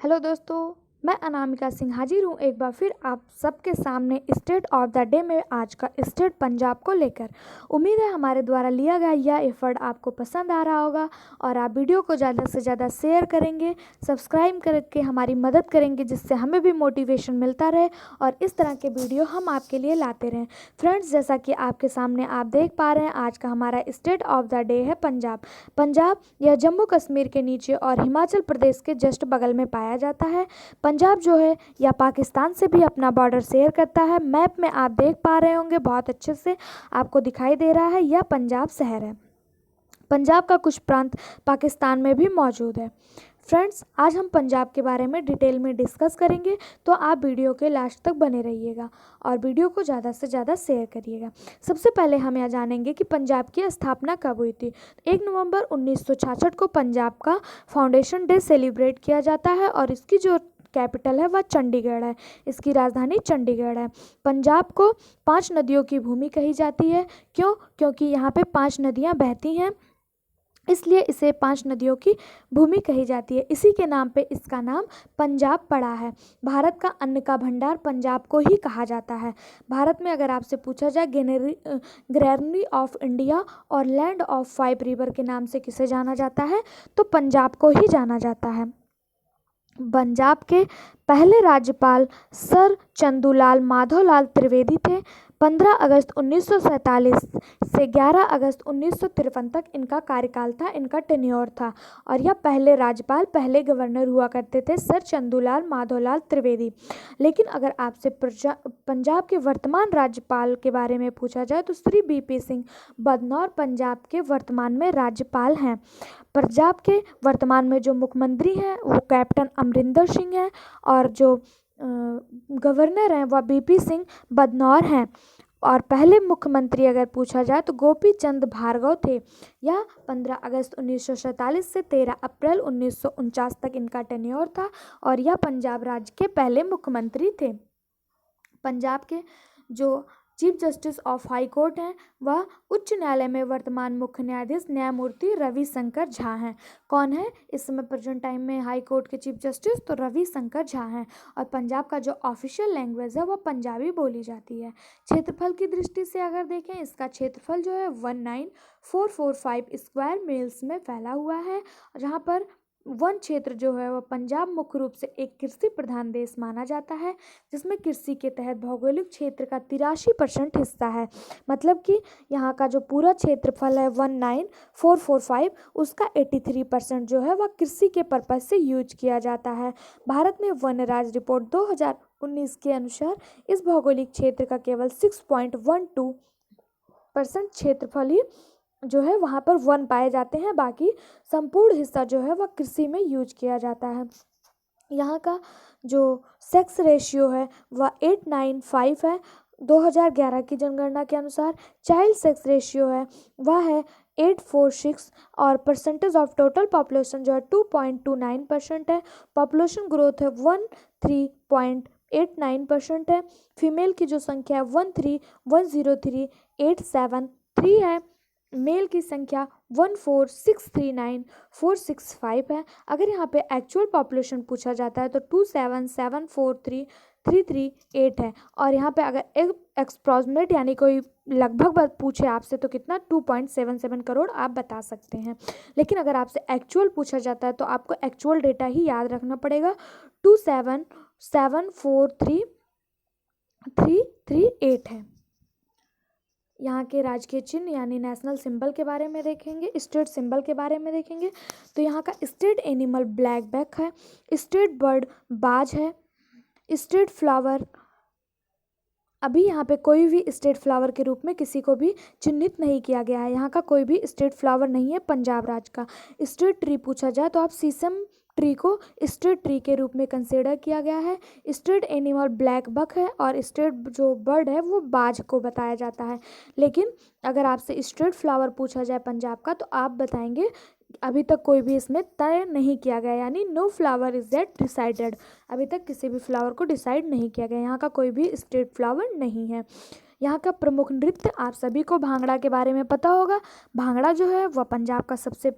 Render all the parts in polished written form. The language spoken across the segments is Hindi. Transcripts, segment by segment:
हेलो दोस्तों, मैं अनामिका सिंह हाजिर हूँ एक बार फिर आप सबके सामने स्टेट ऑफ द डे में आज का स्टेट पंजाब को लेकर। उम्मीद है हमारे द्वारा लिया गया यह एफर्ट आपको पसंद आ रहा होगा और आप वीडियो को ज़्यादा से ज़्यादा शेयर करेंगे, सब्सक्राइब करके हमारी मदद करेंगे, जिससे हमें भी मोटिवेशन मिलता रहे और इस तरह के वीडियो हम आपके लिए लाते रहें। फ्रेंड्स, जैसा कि आपके सामने आप देख पा रहे हैं, आज का हमारा स्टेट ऑफ द डे है पंजाब। पंजाब यह जम्मू कश्मीर के नीचे और हिमाचल प्रदेश के जस्ट बगल में पाया जाता है। पंजाब जो है या पाकिस्तान से भी अपना बॉर्डर शेयर करता है। मैप में आप देख पा रहे होंगे, बहुत अच्छे से आपको दिखाई दे रहा है, यह पंजाब शहर है। पंजाब का कुछ प्रांत पाकिस्तान में भी मौजूद है। फ्रेंड्स, आज हम पंजाब के बारे में डिटेल में डिस्कस करेंगे, तो आप वीडियो के लास्ट तक बने रहिएगा और वीडियो को ज़्यादा से ज़्यादा शेयर करिएगा। सबसे पहले हम यह जानेंगे कि पंजाब की स्थापना कब हुई थी। 1 नवंबर 1966 को पंजाब का फाउंडेशन डे सेलिब्रेट किया जाता है और इसकी जो कैपिटल है वह चंडीगढ़ है। इसकी राजधानी चंडीगढ़ है। पंजाब को 5 नदियों की भूमि कही जाती है। क्यों? क्योंकि यहाँ पे 5 नदियाँ बहती हैं, इसलिए इसे 5 नदियों की भूमि कही जाती है। इसी के नाम पे इसका नाम पंजाब पड़ा है। भारत का अन्न का भंडार पंजाब को ही कहा जाता है। भारत में अगर आपसे पूछा जाए ग्रैनरी ऑफ इंडिया और लैंड ऑफ 5 रिवर के नाम से किसे जाना जाता है, तो पंजाब को ही जाना जाता है। पंजाब के पहले राज्यपाल सर चंदूलाल माधोलाल त्रिवेदी थे। 15 अगस्त 1947 से 11 अगस्त 1953 तक इनका कार्यकाल था, इनका टेन्योर था और यह पहले राज्यपाल, पहले गवर्नर हुआ करते थे, सर चंदूलाल माधोलाल त्रिवेदी। लेकिन अगर आपसे पंजाब के वर्तमान राज्यपाल के बारे में पूछा जाए तो श्री बीपी सिंह बदनौर पंजाब के वर्तमान में राज्यपाल हैं। पंजाब के वर्तमान में जो मुख्यमंत्री हैं वो कैप्टन अमरिंदर सिंह हैं और जो गवर्नर हैं वह बीपी सिंह बदनौर हैं। और पहले मुख्यमंत्री अगर पूछा जाए तो गोपी चंद भार्गव थे। यह 15 अगस्त 1947 से 13 अप्रैल 1949 तक इनका टेन्योर था और यह पंजाब राज्य के पहले मुख्यमंत्री थे। पंजाब के जो chief justice of high court हैं वह उच्च न्यायालय में वर्तमान मुख्य न्यायाधीश न्यायमूर्ति रविशंकर झा हैं। कौन है इस समय प्रेजेंट टाइम में हाई कोर्ट के चीफ जस्टिस? तो रविशंकर झा हैं। और पंजाब का जो ऑफिशियल लैंग्वेज है वह पंजाबी बोली जाती है। क्षेत्रफल की दृष्टि से अगर देखें, इसका क्षेत्रफल जो है 19445 स्क्वायर मील्स में फैला हुआ है, जहाँ पर वन क्षेत्र जो है वह पंजाब मुख्य रूप से एक कृषि प्रधान देश माना जाता है, जिसमें कृषि के तहत भौगोलिक क्षेत्र का 83% हिस्सा है। मतलब कि यहाँ का जो पूरा क्षेत्रफल है 19445, उसका 83% जो है वह कृषि के पर्पज से यूज किया जाता है। भारत में वन राज्य रिपोर्ट 2019 के अनुसार इस भौगोलिक क्षेत्र का केवल 6.12% क्षेत्रफल ही जो है वहाँ पर वन पाए जाते हैं, बाकी संपूर्ण हिस्सा जो है वह कृषि में यूज किया जाता है। यहाँ का जो सेक्स रेशियो है वह 895 है 2011 की जनगणना के अनुसार। चाइल्ड सेक्स रेशियो है वह है 846 और परसेंटेज ऑफ टोटल पॉपुलेशन जो है 2.29% है। पॉपुलेशन ग्रोथ है 13.89% है। फीमेल की जो संख्या है 13103,873 है। मेल की संख्या 14639,465 है। अगर यहाँ पे एक्चुअल पॉपुलेशन पूछा जाता है तो 27743,338 है। और यहाँ पे अगर एक्सप्रोक्सीमेट यानी कोई लगभग बात पूछे आपसे तो कितना 2.77 करोड़ आप बता सकते हैं। लेकिन अगर आपसे एक्चुअल पूछा जाता है तो आपको एक्चुअल डेटा ही याद रखना पड़ेगा, 27743,338 है। यहाँ के राजकीय चिन्ह यानी नेशनल सिंबल के बारे में देखेंगे, स्टेट सिंबल के बारे में देखेंगे तो यहाँ का स्टेट एनिमल ब्लैक बैक है, स्टेट बर्ड बाज है, स्टेट फ्लावर अभी यहाँ पे कोई भी स्टेट फ्लावर के रूप में किसी को भी चिन्हित नहीं किया गया है। यहाँ का कोई भी स्टेट फ्लावर नहीं है पंजाब राज्य का। स्टेट ट्री पूछा जाए तो आप सीसम ट्री को स्टेट ट्री के रूप में कंसिडर किया गया है। स्टेट एनिमल ब्लैक बक है और स्टेट जो बर्ड है वो बाज को बताया जाता है। लेकिन अगर आपसे स्टेट फ्लावर पूछा जाए पंजाब का तो आप बताएंगे अभी तक कोई भी इसमें तय नहीं किया गया, यानी no flower is that decided. अभी तक किसी भी फ्लावर को डिसाइड नहीं किया गया। यहाँ का कोई भी स्टेट फ्लावर नहीं है। यहाँ का प्रमुख नृत्य आप सभी को भांगड़ा के बारे में पता होगा। भांगड़ा जो है वह पंजाब का सबसे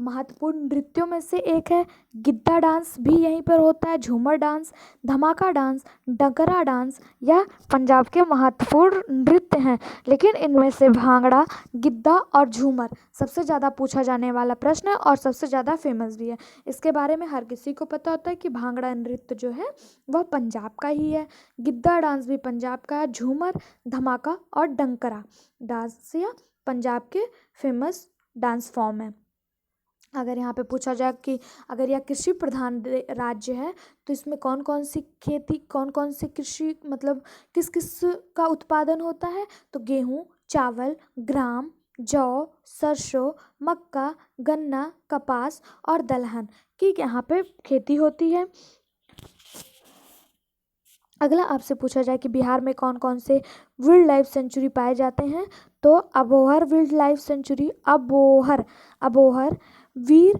महत्वपूर्ण नृत्यों में से एक है। गिद्दा डांस भी यहीं पर होता है, झूमर डांस, धमाका डांस, डगरा डांस, यह पंजाब के महत्वपूर्ण नृत्य हैं। लेकिन इनमें से भांगड़ा, गिद्दा और झूमर सबसे ज़्यादा पूछा जाने वाला प्रश्न है और सबसे ज़्यादा फेमस भी है। इसके बारे में हर किसी को पता होता है कि भांगड़ा नृत्य जो है वह पंजाब का ही है, गिद्दा डांस भी पंजाब का है, झूमर, धमाका और डंकरा डांस या पंजाब के फेमस डांस फॉर्म है। अगर यहाँ पे पूछा जाए कि अगर यह कृषि प्रधान राज्य है तो इसमें कौन कौन सी खेती, कौन कौन सी कृषि मतलब किस किस का उत्पादन होता है, तो गेहूँ, चावल, ग्राम, जौ, सरसों, मक्का, गन्ना, कपास और दलहन की यहाँ पे खेती होती है। अगला आपसे पूछा जाए कि बिहार में कौन कौन से वाइल्ड लाइफ सेंचुरी पाए जाते हैं, तो Abohar wild life sanctuary, Abohar, Bir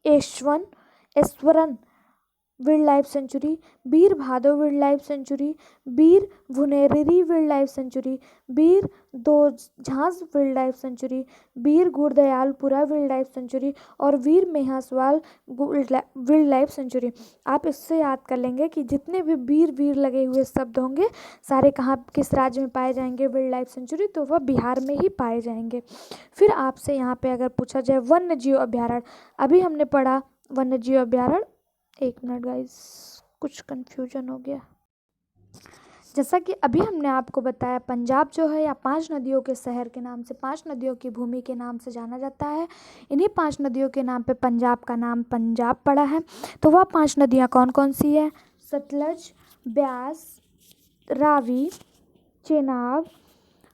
Aishvan wild life sanctuary, Bir Bhado wild life sanctuary, Bir Bhuneri wild life sanctuary, Bir Dosanjh wild life sanctuary, Bir Gurdialpura wild life sanctuary और Bir Mehaswal wild life sanctuary. आप इससे याद कर लेंगे कि जितने भी वीर लगे हुए शब्द होंगे सारे कहाँ किस राज्य में पाए जाएंगे वाइल्ड लाइफ सेंचुरी, तो वह बिहार में ही पाए जाएंगे। फिर आपसे यहाँ पे अगर पूछा जाए वन्य जीव अभ्यारण्य, अभी हमने पढ़ा वन्य जीव अभ्यारण्य, एक मिनट गाइस कुछ कंफ्यूजन हो गया। जैसा कि अभी हमने आपको बताया पंजाब जो है या 5 नदियों के शहर के नाम से, 5 नदियों की भूमि के नाम से जाना जाता है। इन्हीं 5 नदियों के नाम पे पंजाब का नाम पंजाब पड़ा है। तो वह 5 नदियाँ कौन कौन सी है? सतलज, ब्यास, रावी, चेनाब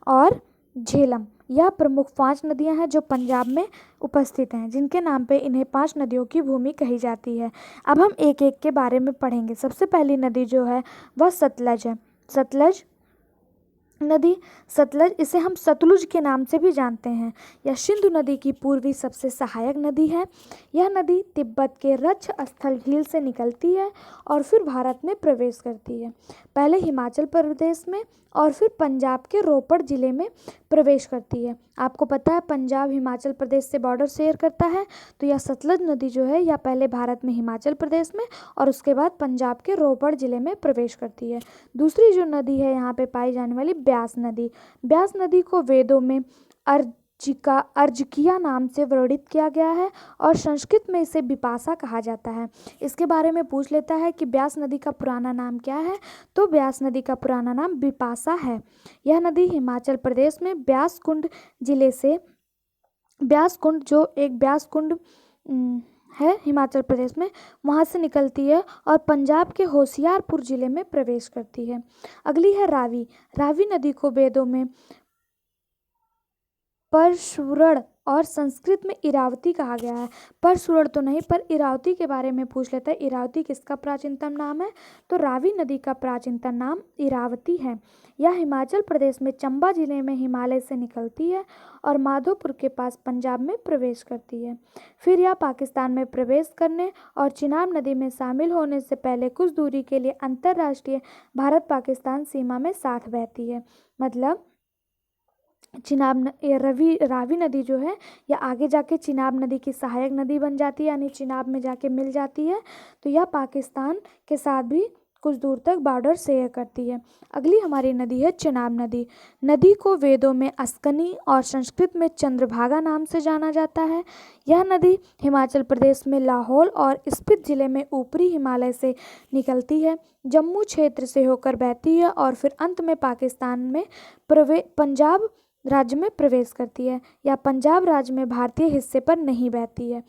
और झेलम, यह प्रमुख 5 नदियां हैं जो पंजाब में उपस्थित हैं, जिनके नाम पे इन्हें 5 नदियों की भूमि कही जाती है। अब हम एक एक के बारे में पढ़ेंगे। सबसे पहली नदी जो है वह सतलज है। सतलज नदी, सतलज इसे हम सतलुज के नाम से भी जानते हैं। यह सिंधु नदी की पूर्वी सबसे सहायक नदी है। यह नदी तिब्बत के रक्ष स्थल झील से निकलती है और फिर भारत में प्रवेश करती है। पहले हिमाचल प्रदेश में और फिर पंजाब के रोपड़ ज़िले में प्रवेश करती है। आपको पता है पंजाब हिमाचल प्रदेश से बॉर्डर शेयर करता है, तो यह सतलज नदी जो है यह पहले भारत में हिमाचल प्रदेश में और उसके बाद पंजाब के रोपड़ ज़िले में प्रवेश करती है। दूसरी जो नदी है यहाँ पे पाई जाने वाली ब्यास नदी। ब्यास नदी को वेदों में अर्जकिया नाम से वर्णित किया गया है और संस्कृत में इसे बिपाशा कहा जाता है। इसके बारे में पूछ लेता है कि ब्यास नदी का पुराना नाम क्या है, तो ब्यास नदी का पुराना नाम बिपाशा है। यह नदी हिमाचल प्रदेश में ब्यास कुंड जिले से, ब्यास कुंड जो एक ब्यास कुंड है हिमाचल प्रदेश में, वहाँ से निकलती है और पंजाब के होशियारपुर ज़िले में प्रवेश करती है। अगली है रावी। रावी नदी को वेदों में परशुरण और संस्कृत में इरावती कहा गया है। परशुरण तो नहीं, पर इरावती के बारे में पूछ लेता है। इरावती किसका प्राचीनतम नाम है, तो रावी नदी का प्राचीनतम नाम इरावती है। यह हिमाचल प्रदेश में चंबा जिले में हिमालय से निकलती है और माधोपुर के पास पंजाब में प्रवेश करती है। फिर यह पाकिस्तान में प्रवेश करने और चिनाब नदी में शामिल होने से पहले कुछ दूरी के लिए अंतर्राष्ट्रीय भारत पाकिस्तान सीमा में साथ बहती है। मतलब रावी नदी जो है यह आगे जाके चिनाब नदी की सहायक नदी बन जाती है, यानी चिनाब में जाके मिल जाती है। तो यह पाकिस्तान के साथ भी कुछ दूर तक बॉर्डर शेयर करती है। अगली हमारी नदी है चिनाब नदी। नदी को वेदों में अस्कनी और संस्कृत में चंद्रभागा नाम से जाना जाता है। यह नदी हिमाचल प्रदेश में लाहौल और स्पीति जिले में ऊपरी हिमालय से निकलती है, जम्मू क्षेत्र से होकर बहती है और फिर अंत में पाकिस्तान में पंजाब राज्य में प्रवेश करती है। या पंजाब राज्य में भारतीय हिस्से पर नहीं बहती है।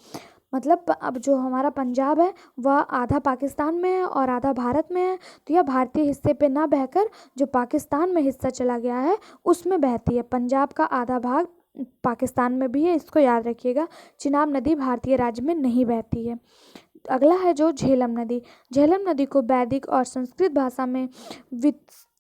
मतलब अब जो हमारा पंजाब है वह आधा पाकिस्तान में है और आधा भारत में है, तो यह भारतीय हिस्से पे ना बहकर जो पाकिस्तान में हिस्सा चला गया है उसमें बहती है। पंजाब का आधा भाग पाकिस्तान में भी है, इसको याद रखिएगा। चिनाब नदी भारतीय राज्य में नहीं बहती है। अगला है जो झेलम नदी। झेलम नदी को वैदिक और संस्कृत भाषा में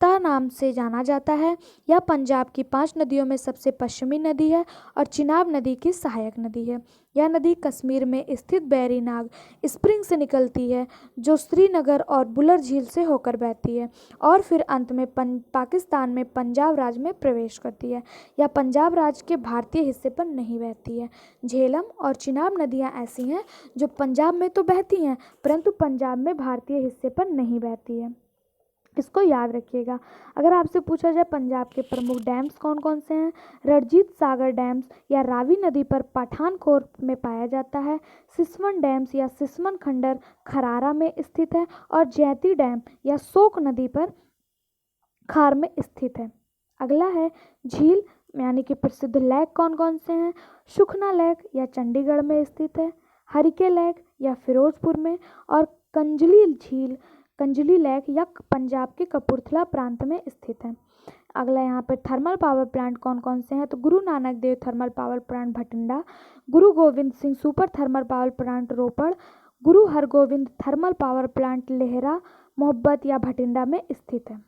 नाम से जाना जाता है। यह पंजाब की 5 नदियों में सबसे पश्चिमी नदी है और चिनाब नदी की सहायक नदी है। यह नदी कश्मीर में स्थित बैरीनाग स्प्रिंग से निकलती है, जो श्रीनगर और बुलर झील से होकर बहती है और फिर अंत में पाकिस्तान में पंजाब राज्य में प्रवेश करती है। यह पंजाब राज्य के भारतीय हिस्से पर नहीं बहती है। झेलम और चिनाब नदियाँ ऐसी हैं जो पंजाब में तो बहती हैं, परंतु पंजाब में भारतीय हिस्से पर नहीं बहती है। इसको याद रखिएगा। अगर आपसे पूछा जाए पंजाब के प्रमुख डैम्स कौन कौन से हैं, रणजीत सागर डैम्स या रावी नदी पर पठानकोट में पाया जाता है। सिसवन डैम्स या सिसवन खंडर खरारा में स्थित है और जैती डैम या सोक नदी पर खार में स्थित है। अगला है झील यानी कि प्रसिद्ध लेक कौन कौन से हैं। सुखना लेक या चंडीगढ़ में स्थित है, हरिके लेक या फिरोजपुर में, और कंजली लेक या पंजाब के कपूरथला प्रांत में स्थित है। अगला यहाँ पे थर्मल पावर प्लांट कौन कौन से हैं, तो Guru Nanak Dev thermal power plant Bathinda, Guru Gobind Singh super thermal power plant Ropar, Guru Hargobind thermal power plant Lehra Mohabbat या भटिंडा में स्थित है।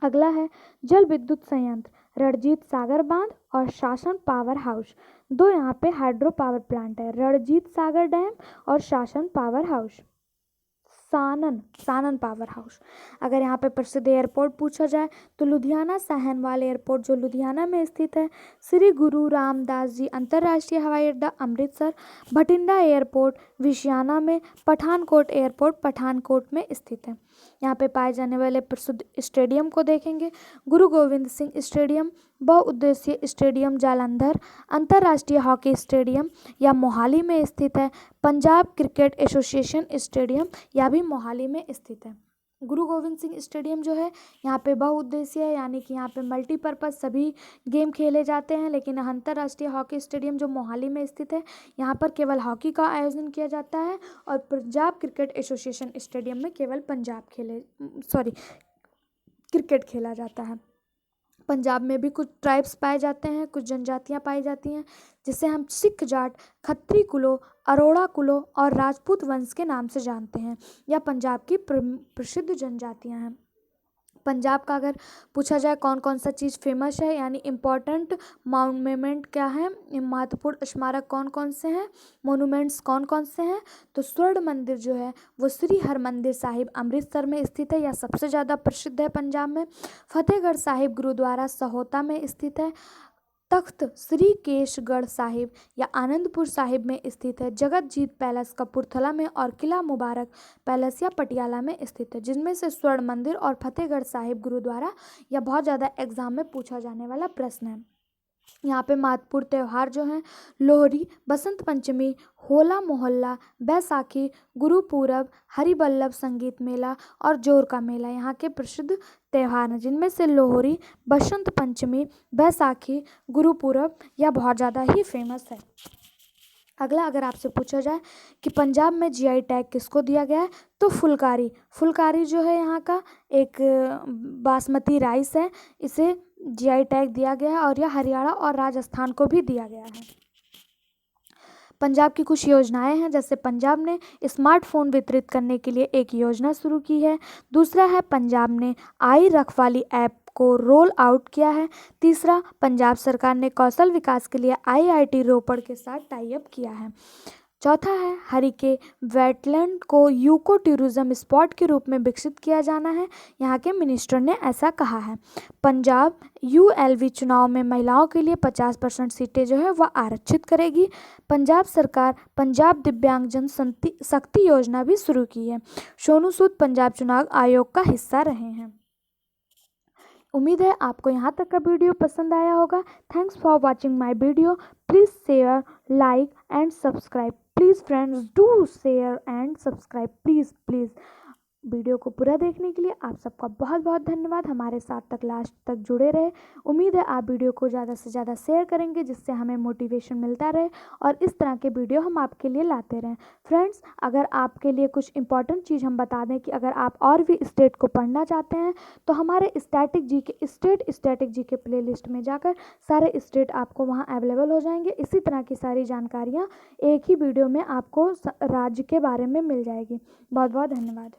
अगला है जल विद्युत संयंत्र रणजीत सागर बांध और शासन पावर हाउस। दो यहाँ पे हाइड्रो पावर प्लांट है, रणजीत सागर डैम और शासन पावर हाउस, सानन पावर हाउस। अगर यहाँ पे प्रसिद्ध एयरपोर्ट पूछा जाए तो लुधियाना साहनवाल एयरपोर्ट जो लुधियाना में स्थित है, श्री गुरु रामदास जी अंतर्राष्ट्रीय हवाई अड्डा अमृतसर, भटिंडा एयरपोर्ट विशियाना में, पठानकोट एयरपोर्ट पठानकोट में स्थित है। यहाँ पे पाए जाने वाले प्रसिद्ध स्टेडियम को देखेंगे, गुरु गोविंद सिंह स्टेडियम, बहुउद्देशीय स्टेडियम जालंधर, अंतर्राष्ट्रीय हॉकी स्टेडियम या मोहाली में स्थित है, पंजाब क्रिकेट एसोसिएशन स्टेडियम या भी मोहाली में स्थित है। गुरु गोविंद सिंह स्टेडियम जो है यहाँ पे बहुउद्देशीय है, यानी कि यहाँ पे मल्टीपर्पज़ सभी गेम खेले जाते हैं, लेकिन अंतर्राष्ट्रीय हॉकी स्टेडियम जो मोहाली में स्थित है यहाँ पर केवल हॉकी का आयोजन किया जाता है, और पंजाब क्रिकेट एसोसिएशन स्टेडियम में केवल क्रिकेट खेला जाता है। पंजाब में भी कुछ ट्राइब्स पाए जाते हैं, कुछ जनजातियां पाई जाती हैं, जिसे हम सिख जाट, खत्री कुलों, अरोड़ा कुलों और राजपूत वंश के नाम से जानते हैं। यह पंजाब की प्रसिद्ध जनजातियां हैं। पंजाब का अगर पूछा जाए कौन कौन सा चीज़ फेमस है, यानी इम्पॉर्टेंट मॉन्यूमेंट क्या है, महत्वपूर्ण स्मारक कौन कौन से हैं, मोनूमेंट्स कौन कौन से हैं, तो स्वर्ण मंदिर जो है वो श्री हरमंदिर साहिब अमृतसर में स्थित है, यह सबसे ज़्यादा प्रसिद्ध है पंजाब में। फतेहगढ़ साहिब गुरुद्वारा सहोता में स्थित है। तख्त श्री केशगढ़ साहिब या आनंदपुर साहिब में स्थित है। जगतजीत पैलेस कपूरथला में और किला मुबारक पैलेस या पटियाला में स्थित है, जिनमें से स्वर्ण मंदिर और फतेहगढ़ साहिब गुरुद्वारा यह बहुत ज़्यादा एग्जाम में पूछा जाने वाला प्रश्न है। यहाँ पे महत्वपूर्ण त्यौहार जो हैं लोहड़ी, बसंत पंचमी, होला मोहल्ला, बैसाखी, गुरुपूरब, हरिबल्लभ संगीत मेला और जोर का मेला यहाँ के प्रसिद्ध त्यौहार हैं, जिनमें से लोहड़ी, बसंत पंचमी, बैसाखी, गुरुपूरब यह बहुत ज़्यादा ही फेमस है। अगला अगर आपसे पूछा जाए कि पंजाब में जीआई टैग किसको दिया गया है, तो फुलकारी जो है यहाँ का एक बासमती राइस है, इसे जीआई टैग दिया गया है और यह हरियाणा और राजस्थान को भी दिया गया है। पंजाब की कुछ योजनाएं हैं, जैसे पंजाब ने स्मार्टफोन वितरित करने के लिए एक योजना शुरू की है। दूसरा है पंजाब ने आई रखवाली ऐप को रोल आउट किया है। तीसरा, पंजाब सरकार ने कौशल विकास के लिए आईआईटी रोपड़ के साथ टाई अप किया है। चौथा है हरिके वेटलैंड को यूको टूरिज्म स्पॉट के रूप में विकसित किया जाना है, यहाँ के मिनिस्टर ने ऐसा कहा है। पंजाब यूएलवी चुनाव में महिलाओं के लिए 50% सीटें जो है वह आरक्षित करेगी। पंजाब सरकार पंजाब दिव्यांगजन शक्ति योजना भी शुरू की है। सोनू सूद पंजाब चुनाव आयोग का हिस्सा रहे हैं। उम्मीद है आपको यहाँ तक का वीडियो पसंद आया होगा। Thanks for watching my video. Please share, like and subscribe. Please friends do share and subscribe, please. Video को पूरा देखने के लिए आप सबका बहुत बहुत धन्यवाद। हमारे साथ तक लास्ट तक जुड़े रहे। उम्मीद है आप वीडियो को ज़्यादा से ज़्यादा शेयर करेंगे, जिससे हमें मोटिवेशन मिलता रहे और इस तरह के वीडियो हम आपके लिए लाते रहें। फ्रेंड्स, अगर आपके लिए कुछ इंपॉर्टेंट चीज़ हम बता दें कि अगर आप और भी स्टेट को पढ़ना चाहते हैं तो हमारे स्टैटिक जी के प्ले लिस्ट में जाकर सारे स्टेट आपको वहाँ अवेलेबल हो जाएंगे। इसी तरह की सारी जानकारियाँ एक ही वीडियो में आपको राज्य के बारे में मिल जाएगी। बहुत बहुत धन्यवाद।